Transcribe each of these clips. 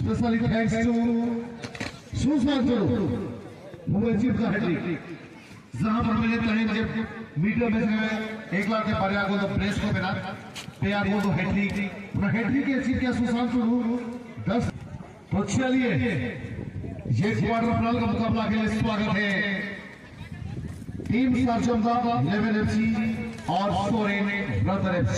Especially thanks to Susan Toro, who achieved the hat-trick. जहाँ पर मिले तहीं जब मीडिया में एक लाख के पारिया को तो प्रेस को बिना प्यार को तो हैट्रिक की अचीव किया सुशांत टुडू 10 तो चलिए ये क्वार्टर फाइनल का मुकाबला के लिए स्वागत है टीम सरजमदा 11 FC और सोरेन ब्रदर FC।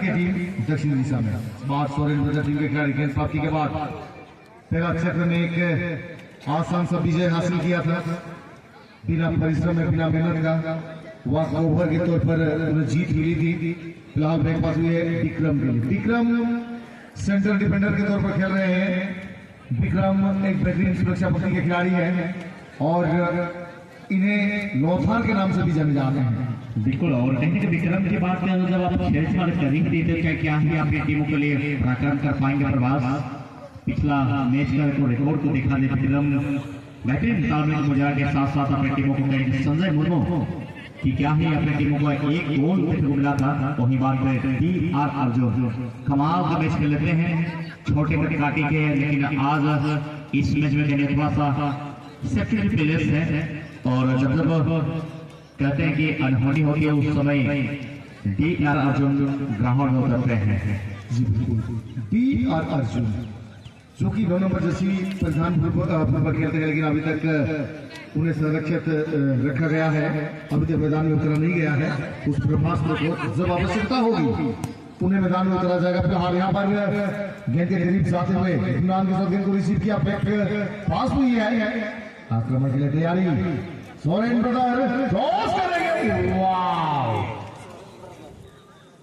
की टीम दक्षिण दिशा में बात सोरेन ब्रदर टीम के खिलाड़ी गेंद प्राप्ति के बाद पहला चक्र में एक आसान सा विजय हासिल किया था बिना परिश्रम में बिना मेहनत का वॉक ओवर के तौर पर उन्हें जीत मिली थी। फिलहाल ब्रेक पास हुई है विक्रम के लिए। विक्रम सेंट्रल डिफेंडर के तौर पर खेल रहे हैं। विक्रम एक बेहतरीन सुरक्षा पट्टी के खिलाड़ी है और इन्हें लोथार के नाम से भी जाने जाते हैं। बिल्कुल। और कहीं ना विक्रम की बात करें जब आप खेल से करीब देते हैं क्या ही आपकी टीमों के लिए पराक्रम कर पाएंगे प्रभास पिछला मैच का रिकॉर्ड को दिखा दे विक्रम बेहतरीन तालमेल मुजरा के साथ साथ अपनी टीमों को कहीं संजय मुर्मू कि क्या ही अपनी टीमों को एक गोल देखने को मिला था। वही बात है DR अर्जुन कमाल का मैच खेल लेते हैं छोटे मोटे काटी के लेकिन आज इस मैच में थोड़ा सा सेफ्टी प्लेयर्स है और जब कहते हैं कि अनहोनी होती है उस समय DR अर्जुन ग्राउंड में उतरते हैं। जी बिल्कुल DR अर्जुन जो कि 9 नंबर जैसी प्रधान फुटबॉल खेलते हैं लेकिन अभी तक उन्हें संरक्षित रखा गया है। अभी तक मैदान में उतरा नहीं गया है। उस प्रभास को जब आवश्यकता होगी उन्हें मैदान में उतरा जाएगा। फिलहाल यहाँ पर गेंद के करीब जाते हुए इमरान के साथ गेंद को रिसीव किया बैक पास हुई है आक्रमण के लिए तैयारी सोरेन ब्रदर क्रॉस करेंगे। वाह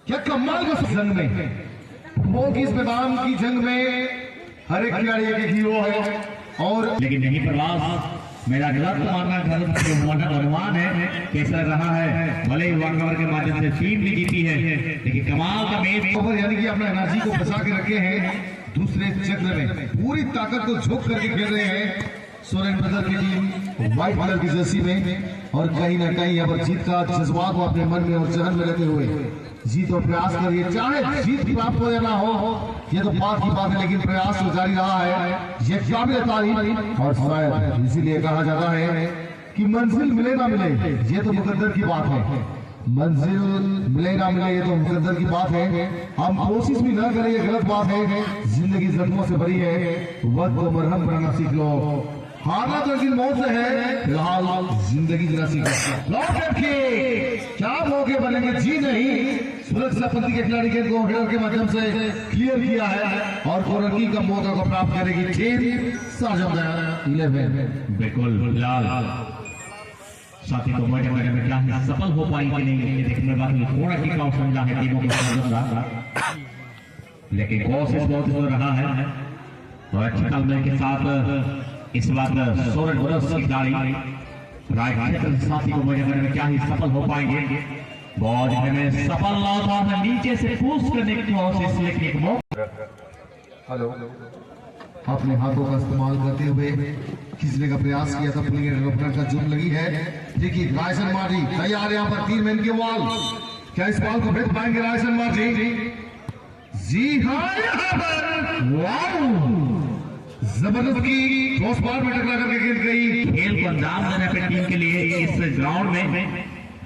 क्या कमाल का जंग में फुटबॉल की इस मैदान की जंग में हर एक खिलाड़ी एक हीरो है और लेकिन नहीं प्रवास मेरा गलत मानना अनुमान है कैसा रहा है भले ही वॉकओवर के माध्यम से टीम भी जीती है लेकिन कमाल का मैच यानी कि अपना एनर्जी को बचा के रखे हैं। दूसरे चक्र में पूरी ताकत को झोंक करके खेल रहे हैं सोरेन ब्रदर की टीम व्हाइट कलर की जर्सी में और कहीं ना कहीं यहाँ पर जीत का जज्बात को अपने मन में और जहन में रहते हुए जीत और प्रयास करिए चाहे जीत प्राप्त हो या ना हो ये तो बात की बात है लेकिन प्रयास तो जारी रहा है ये काबिल तारीफ और शायद इसीलिए कहा जाता है कि मंजिल मिले ना मिले ये तो मुकद्दर की बात है। मंजिल मिले ना मिले ये तो मुकद्दर की बात है। हम कोशिश भी ना करें ये गलत बात है। जिंदगी जख्मों से भरी है वक्त को मरहम बनाना सीख लो। हारना तो लेकिन मौत से है फिलहाल जिंदगी जीना सीखो। क्या मौके बनेंगे जी नहीं सुरक्षा पट्टी के खिलाड़ी गेंद को हेडर के माध्यम से क्लियर किया है और कॉर्नर किक का मौका को प्राप्त करेगी टीम सरजमदा 11। बिल्कुल फिलहाल साथी तो मैच में क्या सफल हो पाएंगे नहीं ये देखने बाद थोड़ा किक आउट समझा है टीमों को सरजमदा लेकिन कोशिश बहुत रहा है और अच्छी तालमेल के साथ इस बार सोरेन ब्रदर्स की खिलाड़ी राइट साथी को मैच में क्या ही सफल हो पाएंगे बॉल में सफल लौटा है नीचे से पुश करने की कोशिश लेकिन हेलो अपने हाथों का इस्तेमाल करते हुए खींचने का प्रयास किया था डेवलपमेंट का जुर्म लगी है। देखिए रायसन मार्जी तैयार यहाँ पर 3 मैन के बॉल क्या इस बॉल को भेज पाएंगे रायसन मार्जी? जी हाँ यहाँ पर जबरदस्ती क्रॉस बार में टकरा करके गिर गई। खेल को अंजाम देने पे टीम के लिए इस ग्राउंड में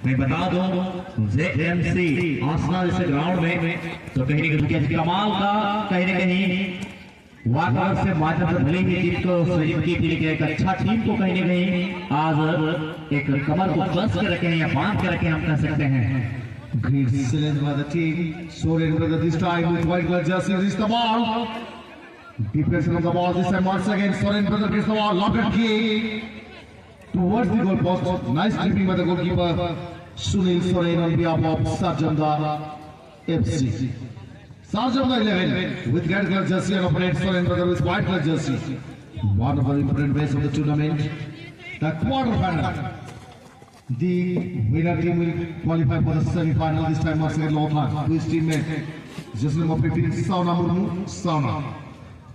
मैं बता दूं JMC आसना जैसे ग्राउंड में तो कहीं ना कहीं कमाल का कहीं ना कहीं वाकई से माध्यम से भले ही जीत को सुनिश्चित की थी लेकिन एक अच्छा टीम को कहीं ना कहीं आज एक कमर को कस के रखे हैं या बांध के रखे हम कह सकते हैं। Great challenge by the team. Soren Brother this time with white color jersey is the ball. Defense of the ball this time once again. Soren Brother gets the ball. Locked kick towards the goal post. Nice dribbling by the goalkeeper Sunil Soren on behalf of Sarjamda FC. Sarjamda 11 with red color jersey and opponent Soren Brother with white color jersey. One of the important ways of the tournament, the quarter-final. The winner team will qualify for the semi-final. This time Marcel Lothar to his teammate, jersey number 15, Sauna Murmu, Sauna.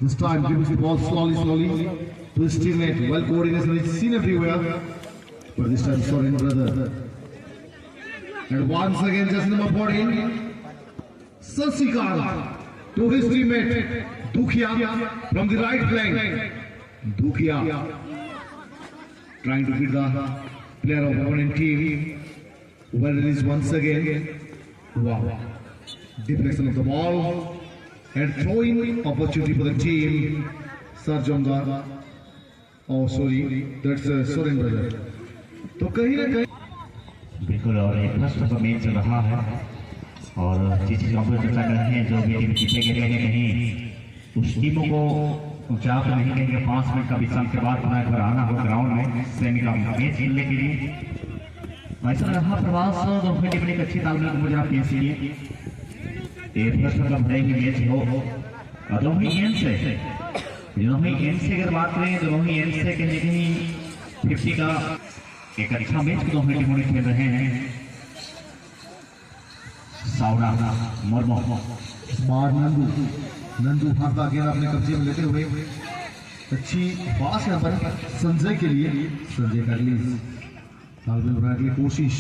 This time gives the ball slowly to his teammate. Well coordination is seen everywhere, but this time Soren Brother. And once again, jersey number 14. Sasikar to his teammate Dukhia from the right flank. Dukhia trying to beat the player of opponent team. Well released once again. Wow. Deflection of the ball and throwing opportunity for the team. Sarjamda. Oh sorry, that's Soren Brother. तो कहीं ना कहीं बिल्कुल और ये first का match चल रहा है और जिस चीज़ का हम लोग चर्चा कर रहे हैं जो भी टीम जीतेगी कहीं ना कहीं उस टीमों को चाप नहीं कहेंगे 5 मिनट का विश्राम के बाद पुनः घर आना हो ग्राउंड में सेमी का मैच खेलने के लिए। ऐसा रहा प्रवास दोनों टीम ने एक अच्छी तालमेल को मुझे पेश किए। एक फर्स्ट का भले ही मैच हो और दोनों ही एंड से अगर बात करें दोनों ही एंड से कहीं ना कहीं 50 का एक अच्छा मैच दोनों टीमों ने खेल रहे हैं। साउना मरमो स्मार्ट नंदू हाथ गेंद अपने कब्जे में लेते हुए अच्छी पास यहाँ पर संजय के लिए। संजय कर ली तालमेल बनाने के लिए कोशिश,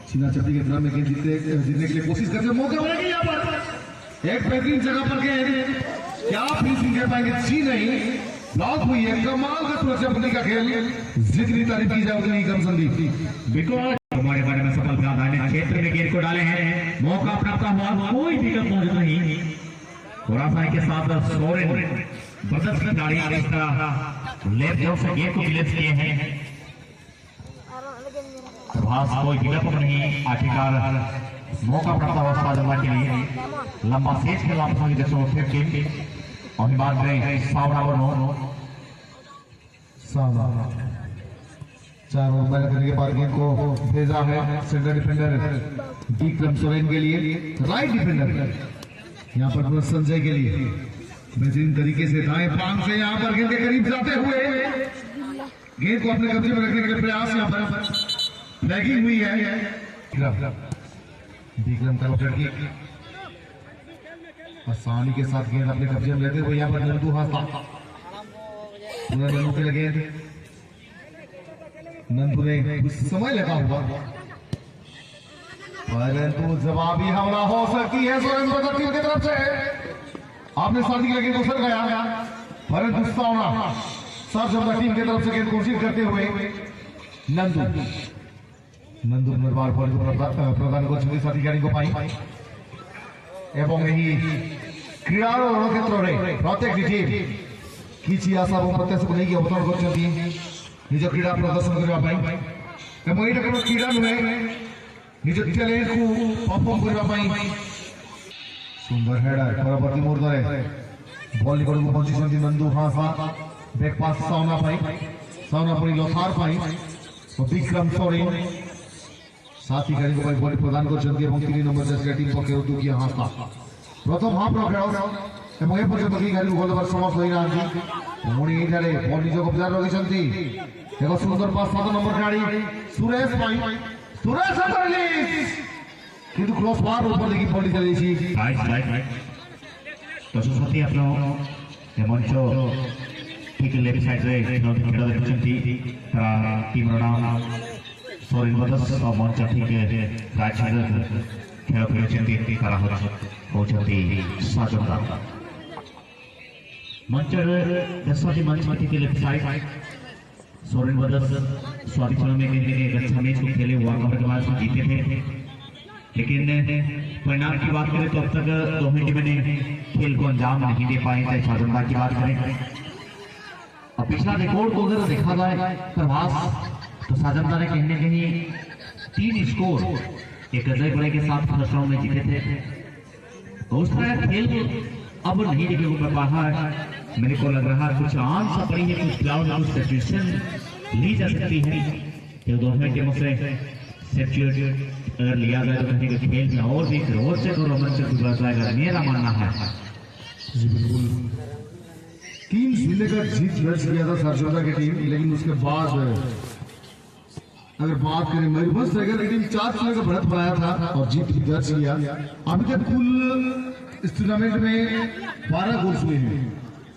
सीना चपटी के तरफ में गेंद जीतने के लिए कोशिश करते मौका मिलेगा यहाँ पर एक बेहतरीन जगह पर गेंद क्या फिनिशिंग कर पाएंगे जी नहीं, ब्लॉक हुई है। कमाल का सुरक्षा बंदी का खेल, जितनी तारीफ की जाए उतनी कम संदीप। बिल्कुल हमारे बारे में सफल ने क्षेत्र में गेंद को डाले हैं, मौका प्राप्त हुआ, कोई दिक्कत मौजूद नहीं। खुरासाई के साथ सोरेन बदस की गाड़ी लेफ्ट जोर से गेंद को क्लियर किए हैं। प्रभास कोई विकल्प नहीं, आखिरकार मौका प्राप्त हुआ साजमा के लिए लंबा सेज के वापस होगी 250 और बात करें सावना और सावना 4 ओवर करने के बाद गेंद को भेजा है सेंटर डिफेंडर विक्रम सोरेन के लिए, राइट डिफेंडर यहाँ पर संजय के लिए बेहतरीन तरीके से दाएं पांव से यहाँ पर गेंद के करीब जाते हुए गेंद को अपने कब्जे में रखने के लिए प्रयास यहाँ पर फ्लैगिंग हुई है। विक्रम का लड़की आसानी के साथ गेंद अपने कब्जे में लेते हुए यहाँ पर नंदू हाथ नंदू के लिए गेंद नंदू ने कुछ समय लगा हुआ परंतु जवाबी हमला हो सकती है सोरेन ब्रदर टीम की तरफ से। आपने साथी के गेंद उछल गया परंतु सावना सरजमदा टीम की तरफ से गेंद कोशिश करते हुए नंदू निर्माण प्रदान कर साथी गाड़ी को पाई এবং এই ক্রীড়ার রণক্ষেত্রে প্রত্যেকটি টিম কিছু আশা এবং প্রত্যাশাকে নেই অবতরণ করছেন নিজ ক্রীড়া প্রদর্শন করা পাই এবং এইটা কেবল ক্রীড়া নুহে নিজ ট্যালেন্টକୁ পরফর্ম କରିବା ପାଇଁ সুন্দর হেডার পরবর্তী মুহূর্ତରେ বল নিକଟକୁ ପହଞ୍ଚିଛନ୍ତି ନନ୍ଦୁ ହାସା ବ୍ୟାକ୍ ପାସ୍ ସାଉନା ପୁଣି ଲୋଥାର ପାଇଁ ବିକ୍ରମ सोरेन साथी गाड़ी को बॉल प्रदान कर 3 नंबर जर्सी टीम पक्षर दुखिया हासला प्रथम हाफ खेल এবং এ পর্যন্ত কি গাড়ি গোল দেবার সমর্থ হই নাহাନ୍ତି পুଣି এଠାରେ বল নিଜ কব্জাରେ ରଖିଛନ୍ତି। ଏକ ସୁନ୍ଦର ପାସ୍ 7 ନମ୍ବର ଗାଡ଼ି ସୁରେଶ ପାଇଁ ସୁରେଶ ରିଲିଜ କିନ୍ତୁ କ୍ରସ୍ ବାର୍ ଉପରେ ଦେଖି ବଲ୍ ଚାଲିଛି। तो साथी आप मंच ठीक लेफ्ट साइड रे खेल देखुଛନ୍ତି टीम नाम सोरेन बदस और मंच ठीक राइट साइड खेल खेलुଛନ୍ତି तारा होचନ୍ତି साजमदा मंच दसवाटी मंच में ठीक लेफ्ट साइड सोरेन बदस स्वादिष्ट में एक अच्छा मैच को खेले हुआ के बाद जीते थे, लेकिन परिणाम की बात करें तो अब तक दोनों टीमें ने खेल को अंजाम नहीं दे पाए। चाहे साजमदा की बात करें और पिछला रिकॉर्ड को अगर देखा जाए प्रभास तो साजमदा ने कहीं न कहीं 3 स्कोर एक अजय बड़े के साथ फर्स्ट राउंड में जीते थे। तो उस तरह खेल अब नहीं देखने को मिल रहा है। मेरे को लग रहा है कुछ आन सा पड़ी है, कुछ ग्राउंड कुछ डिसीजन ली जा सकती है कि दोनों टीमों से अगर लिया जाए तो कहने के खेल में और भी रोचक और रोमांचक बढ़ जाएगा, मेरा मानना है। जी बिल्कुल, 3-0 का जीत दर्ज किया था सरजोदा की टीम, लेकिन उसके बाद अगर बात करें मयूरभंज टाइगर की टीम 4-0 का बढ़त बनाया था और जीत भी दर्ज किया। अभी तक कुल इस टूर्नामेंट में 12 गोल्स हुए हैं।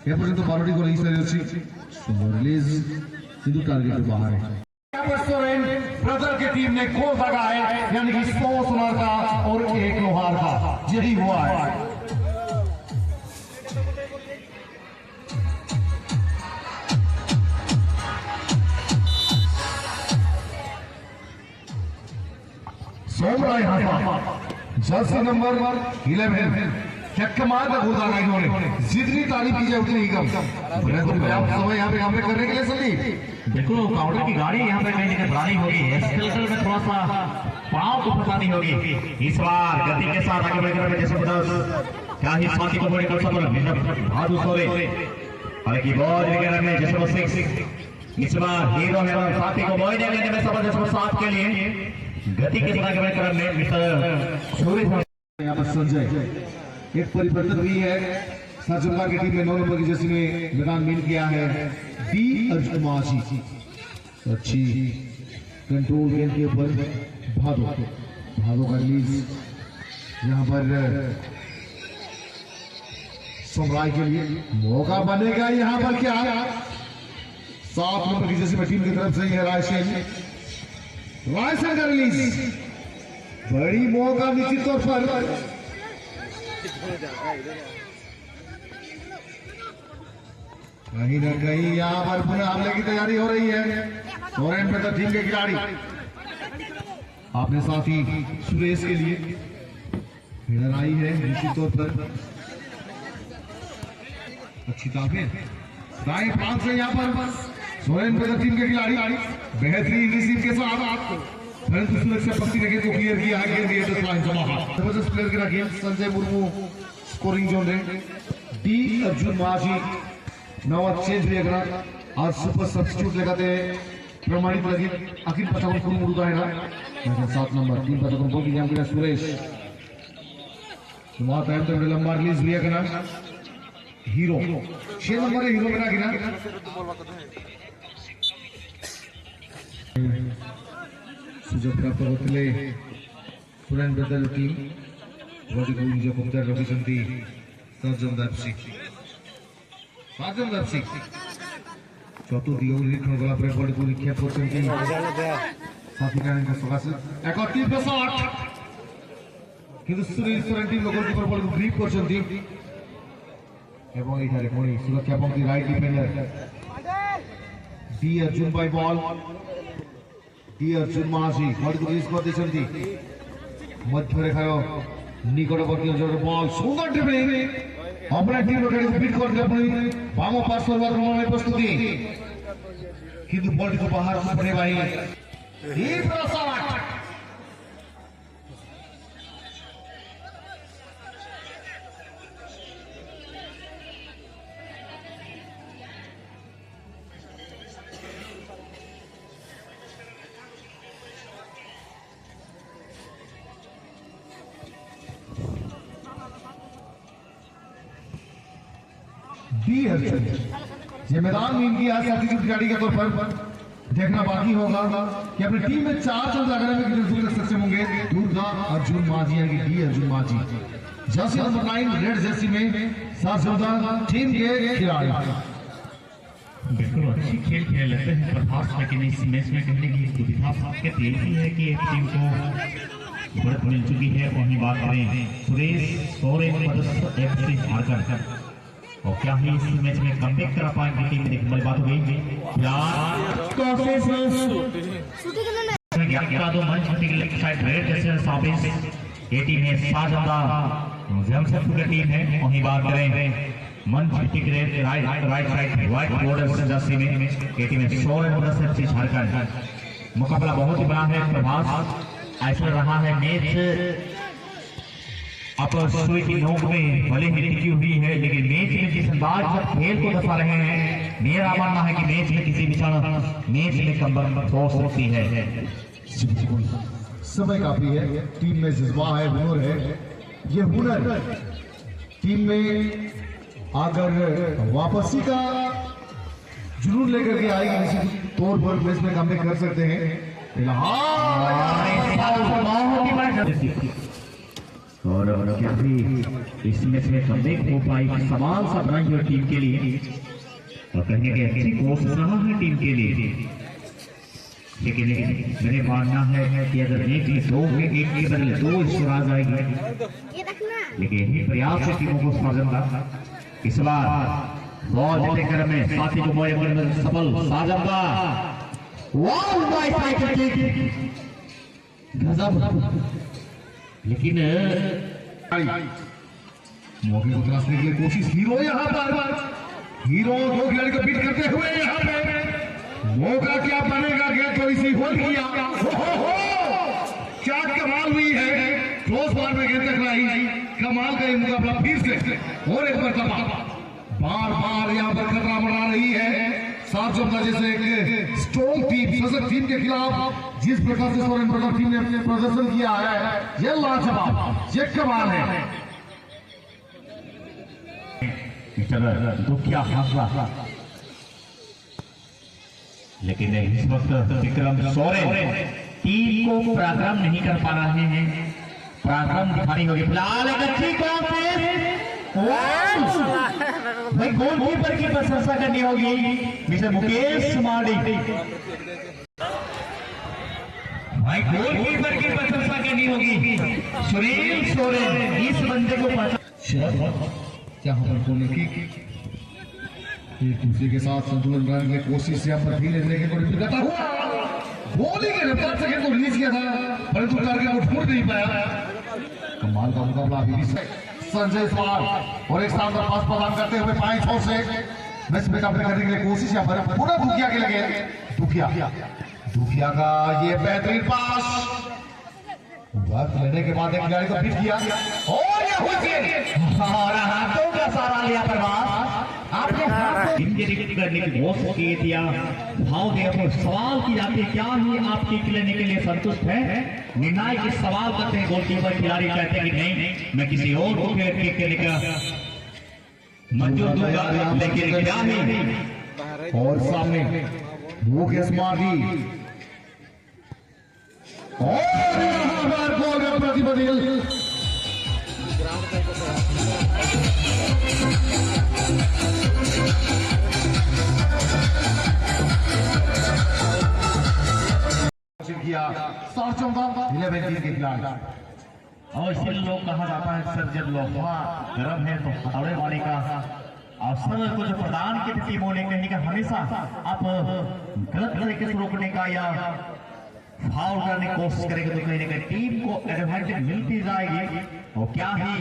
यहाँ पर तो 12 गोल रिलीज सिद्धू टारगेट के बाहर है। ब्रदर की टीम ने गोल दागा है, यानी कि 100 सोनार का और 1 लोहार का, यही हुआ है। सोमरा यहाँ जर्सी नंबर 11 क्या कमाल का गोल दागा इन्होंने, जितनी तारीफ की जाए उतनी ही कम। समय यहाँ पे करने के लिए सभी देखो काउंटर की गाड़ी यहाँ पे कहीं ना कहीं बनानी होगी, एक्सीलरेटर में थोड़ा सा पाँव को फंसानी होगी। इस बार गति के साथ आगे बढ़कर जैसे क्या ही साथी को बड़े कर सकते भादु सोरे हालांकि बहुत वगैरह में जैसे 6 इस बार हीरो है और साथी को बॉय देने में सब जैसे 7 के लिए गति के साथ आगे बढ़कर में मिस्टर सूरी यहाँ पर संजय एक परिवर्तन हुई है। सरजुल्ला की टीम में 9 नंबर की जर्सी में मैदान मीन किया है डी अर्जुन माझी। अच्छी कंट्रोल गेंद के ऊपर भादो का रिलीज यहाँ पर सोमराय के लिए मौका बनेगा। यहाँ पर क्या 7 नंबर की जर्सी में टीम की तरफ से है रायसेन का रिलीज, बड़ी मौका निश्चित तौर पर। कहीं ना कहीं यहाँ पर पुनः हमले की तैयारी हो रही है। सोरेन पे तो टीम के खिलाड़ी आपने साथ ही सुरेश के लिए लड़ाई है निश्चित तौर पर। अच्छी ताकत दाएं प्रांत से यहाँ पर सोरेन पे तो टीम के खिलाड़ी बेहतरीन रिसीव के साथ परंतु सुरक्षा पक्ति ने गेंद को क्लियर किया है। गेंद दिए जबरदस्त प्लेयर के गेंद संजय मुर्मू स्कोरिंग जोन रे डी अर्जुन माझी नवा चेंज भी अगर आज सुपर सब्स्टिट्यूट लगाते प्रमाणित लगी अखिल पचावन कुल मुरुदा है ना 7 नंबर 3 पचावन को की जाम सुरेश सुमात टाइम तो लंबा रिलीज भी है हीरो 6 नंबर हीरो बना गिना सुजोग प्राप्त होते पुरान बदल टीम बॉडी को जो कुप्तर रविचंदी सरजमदार सिंह चतुर्थी ओवर लिखने गला पर बॉडी को लिखिया করছেন সাথী কারণে সকাশে 31-8 কিন্তু Sunil Soren team goalkeeper ball grip করছেন এবং এইখানে কোনি সুরক্ষা পঙ্ক্তি right defender D Arjun by ball D Arjun Majhi ball को রিলিজ করে দিয়েছেন মধ্যরেখার নিকটবর্তী অঞ্চলের বল সুন্দর ড্রিবলিং अपना टीम को बीट करके अपनी बामो पास फॉरवर्ड में प्रस्तुति किंतु बॉल को बाहर पड़ने भाई ये प्रसाद ये मैदान में इनकी आज साथी की खिलाड़ी के तौर पर देखना बाकी होगा कि अपनी टीम में 4 चंद लगाने में कितने दूर तक सक्षम होंगे। दुर्गा अर्जुन माझी यानी डी अर्जुन माझी जर्सी नंबर 9 रेड जर्सी में साथ टीम के खिलाड़ी बिल्कुल अच्छी खेल खेल लेते हैं प्रभास, लेकिन इस मैच में कहने की दुविधा के यही है कि एक टीम को बढ़त मिल चुकी है। वहीं बात करें सुरेश सोरेन पदस्थ एफसी झारखंड और क्या ही इस मैच में कमबैक करा पाएंगे टीम देखने वाली बात हो गई मंच लेफ्ट साइड रेड जैसे साबिस ये टीम है साजदा जमशेदपुर की टीम है। वहीं बात करें मंच red right side white border Jersey में ये टीम है सोरेन पदस्थ झारखंड। मुकाबला बहुत ही बड़ा है प्रभास, ऐसा रहा है मैच आप सुई की नोक में भले ही टिकी हुई है, लेकिन मैच में जिस अंदाज से खेल को दर्शा रहे हैं मेरा मानना है कि मैच में किसी भी क्षण मैच में कमबैक हो सकती है। समय काफी है, टीम में जज्बा है, हुनर है। ये हुनर टीम में अगर वापसी का जुनून लेकर के आएगी, किसी तौर पर मैच में कम कर सकते हैं। और क्या भी इस मैच में कमबैक हो पाई, सवाल सा बना है टीम के लिए और कहने के अच्छी कोशिश रहा है टीम के लिए। लेकिन मेरे मानना है कि अगर एक के बदले दो स्कोर आ जाएगी, लेकिन यही प्रयास है टीमों को साजन इस बार बॉल जीते क्रम में साथी को बॉय में सफल साजन का वाह साइकिल किक गजब। लेकिन मौके को तलाशने के लिए कोशिश, हीरो यहाँ पर, हीरो दो खिलाड़ी को बीट करते हुए यहाँ पे मौका क्या बनेगा, क्या थोड़ी सी होल्ड किया, क्या कमाल हुई है, क्लोज बॉल में गेंद टकराई, कमाल का ये मुकाबला फिर से और एक मरतबा बार बार यहाँ पर खतरा बढ़ा रही है। साफ शब्द जैसे एक स्ट्रॉन्ग टीम, सशक्त टीम के खिलाफ जिस प्रकार से सोरेन ब्रदर टीम ने अपने प्रदर्शन किया है, ये लाजवाब, ये कमाल है। तो क्या हादसा, लेकिन इस वक्त विक्रम सोरेन टीम को पराक्रम नहीं कर पा रहे हैं, पराक्रम दिखानी होगी। फिलहाल एक अच्छी भाई गोलकीपर की प्रशंसा करनी होगी, मिस्टर मुकेश मार्डी। भाई गोलकीपर की प्रशंसा करनी होगी, सुनील सोरेन इस बंदे को यहाँ पर कोने की एक दूसरे के साथ संतुलन बनाने की कोशिश, यहाँ पर धीरे धीरे को लगाता हुआ बॉलिंग के रफ्तार से गेंद को रिलीज किया था, परंतु टारगेट को छोड़ नहीं पाया। कमाल का मुकाबला अभी भी संजय सवाल और एक शानदार पास प्रदान करते हुए 5 छोर से मैच में कंप्लीट करने के लिए कोशिश, यहाँ पर पूरा दुखिया के लगे, दुखिया का ये बेहतरीन पास वक्त लेने के बाद एक खिलाड़ी को फिट किया और हाथों का सहारा लिया प्रभास, आपने इंजरी करने की कोशिश की थी, भाव दिया तो सवाल की जाती है क्या ही आप किक लेने के लिए संतुष्ट है? निर्णायक इस सवाल करते हैं गोलकीपर, खिलाड़ी कहते हैं कि नहीं मैं किसी और को किक करने का मंजूर दूंगा, लेकिन क्या नहीं। और सामने मुकेश मार्डी और यहाँ पर गोल का प्रतिबंध किया 11 टीम के खिलाड़ी। और इसलिए लोग कहा जाता है सर जब लोहा गर्म है तो हथौड़े मारने का अवसर को जो प्रदान की टीमों ने कहीं का हमेशा आप गलत तरीके से रोकने का या फाउल करने की कोशिश करेंगे तो कहीं ना कहीं टीम को एडवांटेज मिलती जाएगी और क्या ही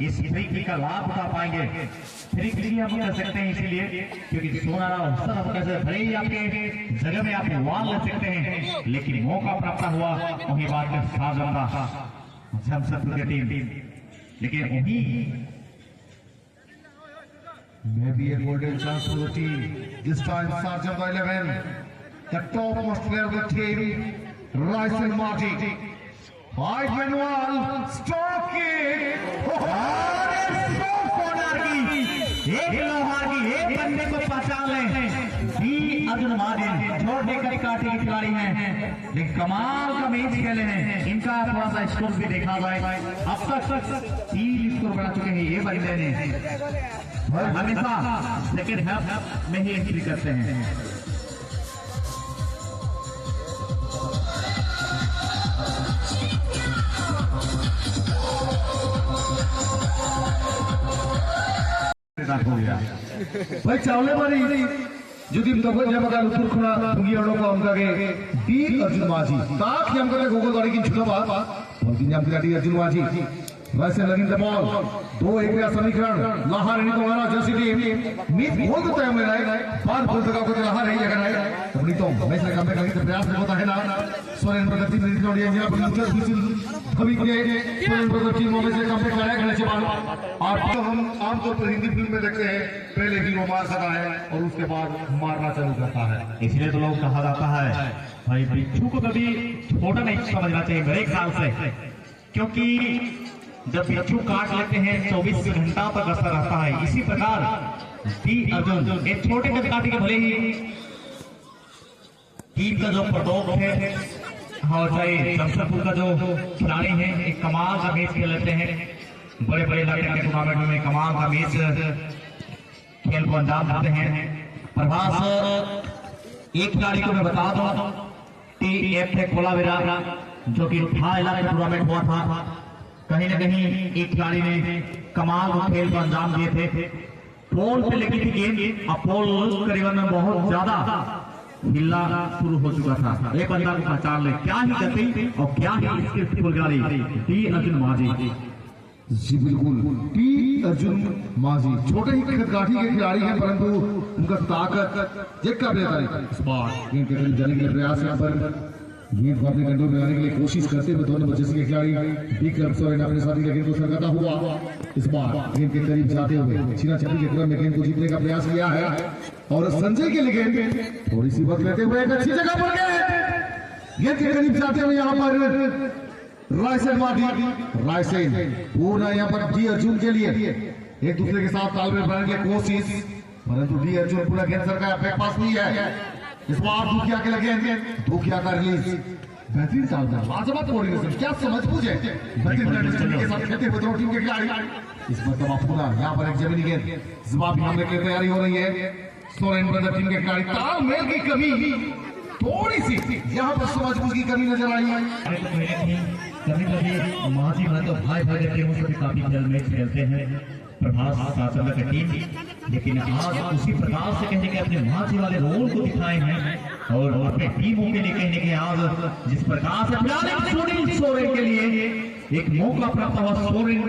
इस फ्री किक का लाभ उठा पाएंगे। फ्री किक हम कर सकते हैं इसीलिए क्योंकि सोनारा अवसर हम कैसे भले ही आपके जगह में आप वाल ले सकते हैं, लेकिन मौका प्राप्त हुआ वही बात का साझा था जमशेदपुर की टीम, लेकिन वही maybe a golden chance for the team. This time Sergeant 11, the topmost player of the team, Ryson Marty. 5-man wall, stroke kick. एक लोहार की एक बंदे को पहचान लें, बी अर्जुन मार्टिन छोटे कड़ी काटे के खिलाड़ी हैं, लेकिन कमाल का मैच खेले हैं। इनका थोड़ा सा स्कोर भी देखा जाए, अब तक 3 स्कोर बना चुके हैं ये बंदे ने, हमेशा सेकेंड हाफ में ही एंट्री करते हैं। भाई चावले मारी যদি তখন জামাকা উত্তর খোলা ভুগিয়া অনকা অনকাকে বীর অর্জুন মাঝি তাক নাম করে গোগল গাড়ি কিন ছুটা বা বলকিন নাম কিরাটি অর্জুন মাঝি वैसे लगी द बॉल 2-1 का समीकरण लाहौर नहीं तो वाला जर्सी टीम मीत गोल को तय में रहे बार गोल जगह को लाहौर है जगह है अपनी तो मैच का कम करके प्रयास होता है ना सोरेन ब्रदर टीम ने निकल यहां पर कभी के सोरेन ब्रदर टीम में से कम कराया गया से बाल और तो हम आमतौर पर हिंदी फिल्म में देखते हैं पहले हीरो मार सकता है और उसके बाद मारना चालू करता है इसलिए तो लोग कहा जाता है भाई बिच्छू को कभी छोटा नहीं समझना चाहिए मेरे ख्याल से, क्योंकि जब बिच्छू काट लेते हैं 24 घंटा तक असर रहता है। इसी प्रकार डी अर्जुन एक छोटे कद काटे के भले ही टीम का जो प्रकोप है और चाहे जमशेदपुर का जो खिलाड़ी है एक कमाल का मैच खेल लेते हैं, बड़े बड़े इलाके के टूर्नामेंट में कमाल का मैच खेल को अंजाम देते हैं। प्रभास एक खिलाड़ी को मैं बता दूं टीएफ कोलावेरा जो कि उठा इलाके टूर्नामेंट हुआ था, कहीं ना कहीं एक खिलाड़ी ने कमाल खेल को अंजाम दिए थे। पोल पे लगी थी गेंद, अब पोल करीबन में बहुत ज्यादा हिलना शुरू हो चुका था। एक बंदा को पहचान ले क्या ही गति और क्या ही इसके खिलाड़ी टी अर्जुन माझी। जी बिल्कुल टी अर्जुन माझी छोटे ही खिलाड़ी के खिलाड़ी हैं, परंतु उनका ताकत एक काबिल तारीफ। इस बार गेंद के करीब जाने के लिए प्रयास यहाँ पर गेंद को अपने कंट्रोल में लाने के लिए कोशिश करते हुए दोनों बच्चे के खिलाड़ी डी क्लब सोरेन अपने साथी के गेंद को सरकाता हुआ इस बार गेंद के करीब जाते हुए छीना छपी के क्रम में गेंद को जीतने का प्रयास किया है और संजय के लिए गेंद थोड़ी सी वक्त लेते हुए एक अच्छी जगह पर गए गेंद के करीब जाते हुए यहाँ पर रायसेन पूरा यहाँ पर डी अर्जुन के लिए एक दूसरे के साथ तालमेल बनाने की कोशिश, परंतु डी अर्जुन पूरा गेंद सरका बैक पास नहीं है। इस बार दुखिया के लगे दुखिया का रिलीज बेहतरीन चालबाज लाजवाब कोऑर्डिनेशन क्या समझ पूछे बेहतरीन के साथ खेलते हुए दोनों टीम के खिलाड़ी। इस मरतबा पूरा यहाँ पर एक जमीनी गेंद जवाबी हमले की तैयारी हो रही है। सोरेन ब्रदर टीम के खिलाड़ी तालमेल की कमी थोड़ी सी यहाँ पर समझ की कमी नजर आई है। कभी कभी माझी भाई तो भाई के टीमों से भी काफी खेल मैच खेलते हैं प्रभास शासन की टीम, लेकिन आज उसी प्रकार से कहने के अपने माझी वाले रोल को दिखाए हैं और अपने टीमों के लिए कहने के आज जिस प्रकार से सोरेन के लिए एक मौका प्राप्त हुआ। सोरेन